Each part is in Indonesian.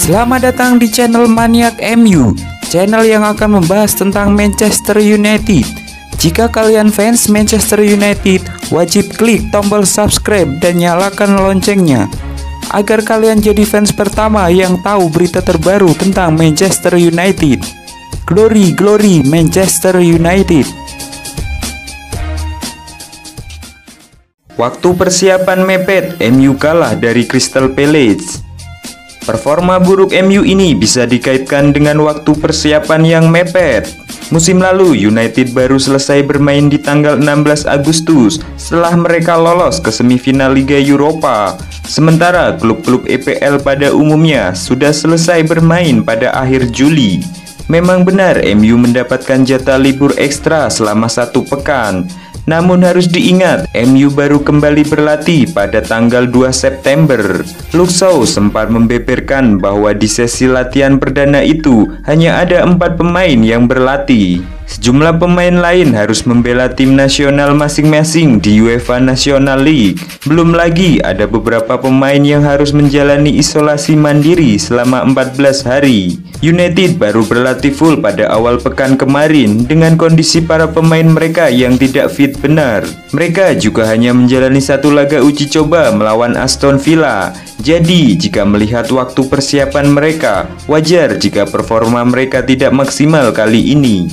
Selamat datang di channel Maniak MU, channel yang akan membahas tentang Manchester United. Jika kalian fans Manchester United, wajib klik tombol subscribe dan nyalakan loncengnya agar kalian jadi fans pertama yang tahu berita terbaru tentang Manchester United. Glory, glory Manchester United. Waktu persiapan mepet, MU kalah dari Crystal Palace. Performa buruk MU ini bisa dikaitkan dengan waktu persiapan yang mepet. Musim lalu, United baru selesai bermain di tanggal 16 Agustus setelah mereka lolos ke semifinal Liga Eropa. Sementara klub-klub EPL pada umumnya sudah selesai bermain pada akhir Juli. Memang benar MU mendapatkan jatah libur ekstra selama 1 pekan. Namun harus diingat, MU baru kembali berlatih pada tanggal 2 September. Luke Shaw sempat membeberkan bahwa di sesi latihan perdana itu hanya ada 4 pemain yang berlatih. Sejumlah pemain lain harus membela tim nasional masing-masing di UEFA National League. Belum lagi ada beberapa pemain yang harus menjalani isolasi mandiri selama 14 hari. United baru berlatih full pada awal pekan kemarin dengan kondisi para pemain mereka yang tidak fit benar. Mereka juga hanya menjalani 1 laga uji coba melawan Aston Villa. Jadi, jika melihat waktu persiapan mereka, wajar jika performa mereka tidak maksimal kali ini.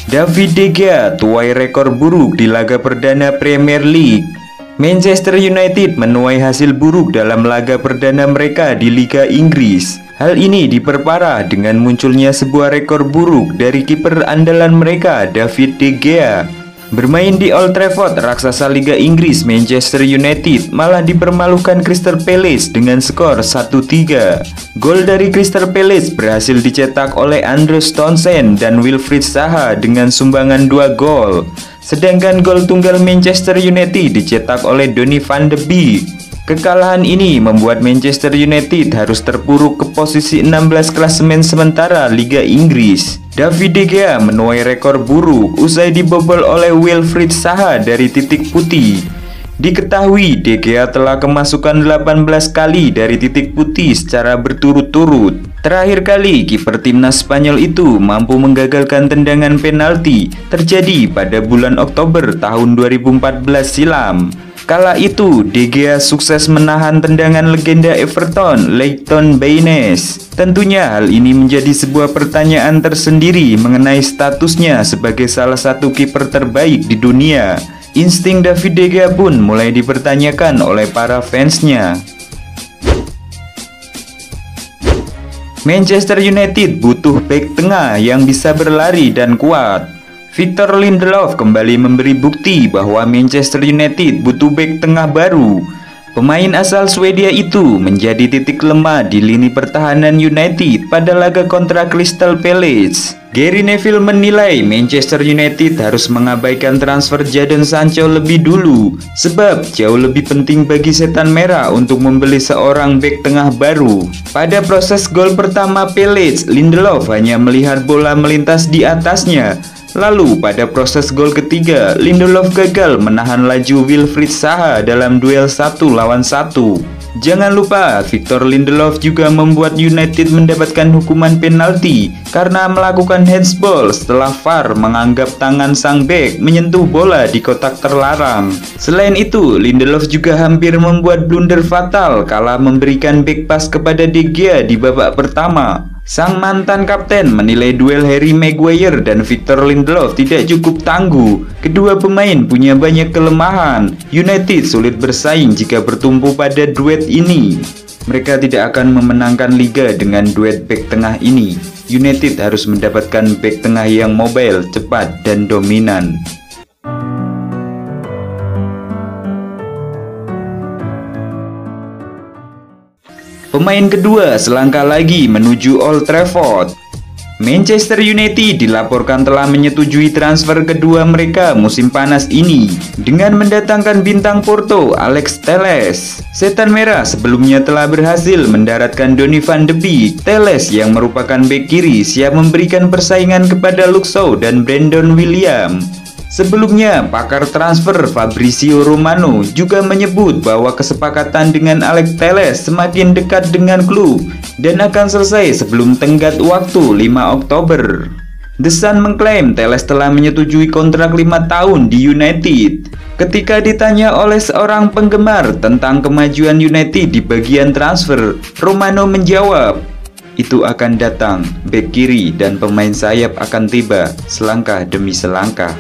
David De Gea tuai rekor buruk di laga perdana Premier League. Manchester United menuai hasil buruk dalam laga perdana mereka di Liga Inggris. Hal ini diperparah dengan munculnya sebuah rekor buruk dari kiper andalan mereka, David De Gea. Bermain di Old Trafford, raksasa Liga Inggris Manchester United malah dipermalukan Crystal Palace dengan skor 1-3. Gol dari Crystal Palace berhasil dicetak oleh Andros Townsend dan Wilfried Zaha dengan sumbangan 2 gol. Sedangkan gol tunggal Manchester United dicetak oleh Donny van de Beek. Kekalahan ini membuat Manchester United harus terpuruk ke posisi 16 klasemen sementara Liga Inggris. David De Gea menuai rekor buruk usai dibobol oleh Wilfried Zaha dari titik putih. Diketahui De Gea telah kemasukan 18 kali dari titik putih secara berturut-turut. Terakhir kali kiper timnas Spanyol itu mampu menggagalkan tendangan penalti terjadi pada bulan Oktober tahun 2014 silam. Kala itu, De Gea sukses menahan tendangan legenda Everton, Leighton Baines. Tentunya hal ini menjadi sebuah pertanyaan tersendiri mengenai statusnya sebagai salah satu kiper terbaik di dunia. Insting David De Gea pun mulai dipertanyakan oleh para fansnya. Manchester United butuh bek tengah yang bisa berlari dan kuat. Victor Lindelof kembali memberi bukti bahwa Manchester United butuh bek tengah baru. Pemain asal Swedia itu menjadi titik lemah di lini pertahanan United pada laga kontra Crystal Palace. Gary Neville menilai Manchester United harus mengabaikan transfer Jadon Sancho lebih dulu, sebab jauh lebih penting bagi Setan Merah untuk membeli seorang bek tengah baru. Pada proses gol pertama Palace, Lindelof hanya melihat bola melintas di atasnya. Lalu pada proses gol ketiga, Lindelof gagal menahan laju Wilfried Zaha dalam duel 1 lawan 1. Jangan lupa, Victor Lindelof juga membuat United mendapatkan hukuman penalti karena melakukan handsball setelah VAR menganggap tangan sang bek menyentuh bola di kotak terlarang. Selain itu, Lindelof juga hampir membuat blunder fatal kala memberikan back pass kepada De Gea di babak pertama. Sang mantan kapten menilai duel Harry Maguire dan Victor Lindelof tidak cukup tangguh. Kedua pemain punya banyak kelemahan. United sulit bersaing jika bertumpu pada duet ini. Mereka tidak akan memenangkan liga dengan duet bek tengah ini. United harus mendapatkan bek tengah yang mobile, cepat, dan dominan. Pemain kedua selangkah lagi menuju Old Trafford. Manchester United dilaporkan telah menyetujui transfer kedua mereka musim panas ini dengan mendatangkan bintang Porto Alex Telles. Setan Merah sebelumnya telah berhasil mendaratkan Donny van de Beek. Telles yang merupakan bek kiri siap memberikan persaingan kepada Luke Shaw dan Brandon Williams. Sebelumnya, pakar transfer Fabrizio Romano juga menyebut bahwa kesepakatan dengan Alex Telles semakin dekat dengan klub dan akan selesai sebelum tenggat waktu 5 Oktober. The Sun mengklaim Telles telah menyetujui kontrak 5 tahun di United. Ketika ditanya oleh seorang penggemar tentang kemajuan United di bagian transfer, Romano menjawab, "Itu akan datang, bek kiri dan pemain sayap akan tiba selangkah demi selangkah."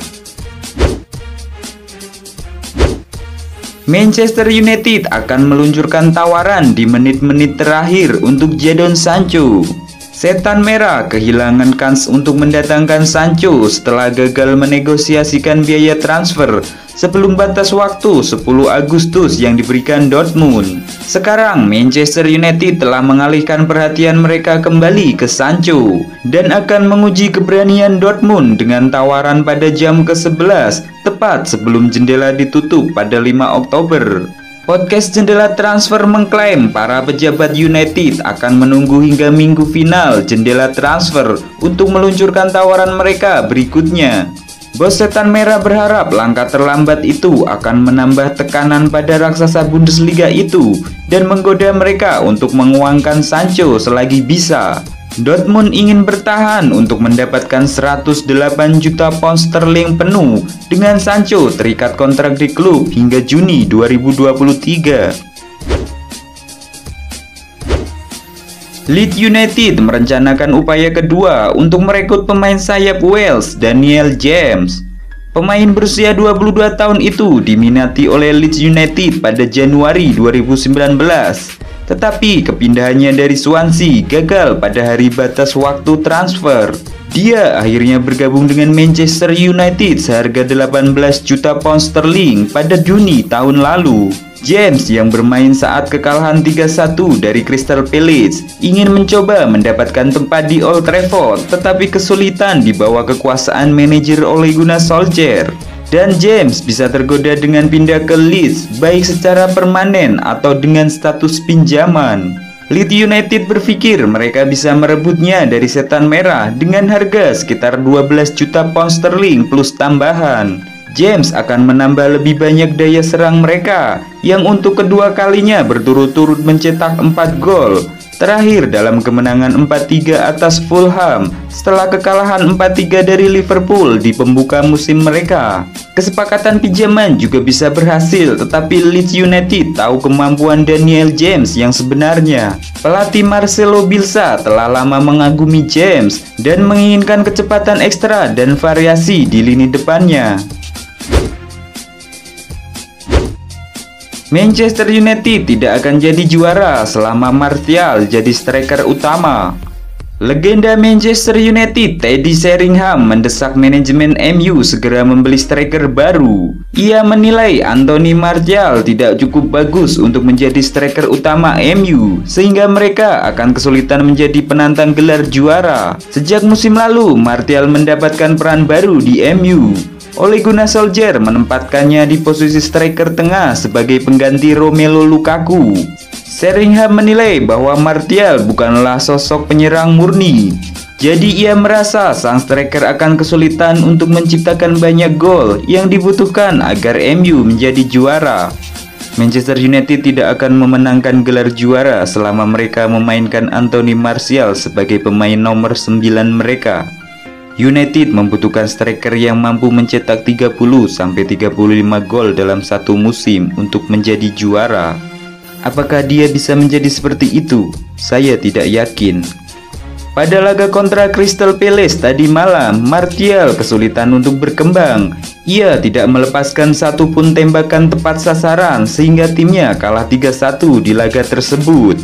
Manchester United akan meluncurkan tawaran di menit-menit terakhir untuk Jadon Sancho. Setan Merah kehilangan kans untuk mendatangkan Sancho setelah gagal menegosiasikan biaya transfer sebelum batas waktu 10 Agustus yang diberikan Dortmund. Sekarang Manchester United telah mengalihkan perhatian mereka kembali ke Sancho dan akan menguji keberanian Dortmund dengan tawaran pada jam ke-11 tepat sebelum jendela ditutup pada 5 Oktober. Podcast Jendela Transfer mengklaim para pejabat United akan menunggu hingga minggu final jendela transfer untuk meluncurkan tawaran mereka berikutnya. Bos Setan Merah berharap langkah terlambat itu akan menambah tekanan pada raksasa Bundesliga itu dan menggoda mereka untuk menguangkan Sancho selagi bisa. Dortmund ingin bertahan untuk mendapatkan 108 juta pound sterling penuh dengan Sancho terikat kontrak di klub hingga Juni 2023. Leeds United merencanakan upaya kedua untuk merekrut pemain sayap Wales Daniel James. Pemain berusia 22 tahun itu diminati oleh Leeds United pada Januari 2019. Tetapi kepindahannya dari Swansea gagal pada hari batas waktu transfer. Dia akhirnya bergabung dengan Manchester United seharga 18 juta pound sterling pada Juni tahun lalu. James yang bermain saat kekalahan 3-1 dari Crystal Palace ingin mencoba mendapatkan tempat di Old Trafford, tetapi kesulitan di bawah kekuasaan manajer Ole Gunnar Solskjaer. Dan James bisa tergoda dengan pindah ke Leeds baik secara permanen atau dengan status pinjaman. Leeds United berpikir mereka bisa merebutnya dari Setan Merah dengan harga sekitar 12 juta pound sterling plus tambahan. James akan menambah lebih banyak daya serang mereka yang untuk kedua kalinya berturut-turut mencetak 4 gol. Terakhir dalam kemenangan 4-3 atas Fulham setelah kekalahan 4-3 dari Liverpool di pembuka musim mereka. Kesepakatan pinjaman juga bisa berhasil, tetapi Leeds United tahu kemampuan Daniel James yang sebenarnya. Pelatih Marcelo Bielsa telah lama mengagumi James dan menginginkan kecepatan ekstra dan variasi di lini depannya. Manchester United tidak akan jadi juara selama Martial jadi striker utama. Legenda Manchester United Teddy Sheringham mendesak manajemen MU segera membeli striker baru. Ia menilai Anthony Martial tidak cukup bagus untuk menjadi striker utama MU, sehingga mereka akan kesulitan menjadi penantang gelar juara. Sejak musim lalu, Martial mendapatkan peran baru di MU. Ole Gunnar Solskjaer menempatkannya di posisi striker tengah sebagai pengganti Romelu Lukaku. Sheringham menilai bahwa Martial bukanlah sosok penyerang murni. Jadi ia merasa sang striker akan kesulitan untuk menciptakan banyak gol yang dibutuhkan agar MU menjadi juara. Manchester United tidak akan memenangkan gelar juara selama mereka memainkan Anthony Martial sebagai pemain nomor 9 mereka. United membutuhkan striker yang mampu mencetak 30-35 gol dalam satu musim untuk menjadi juara. Apakah dia bisa menjadi seperti itu? Saya tidak yakin. Pada laga kontra Crystal Palace tadi malam, Martial kesulitan untuk berkembang. Ia tidak melepaskan satu pun tembakan tepat sasaran sehingga timnya kalah 3-1 di laga tersebut.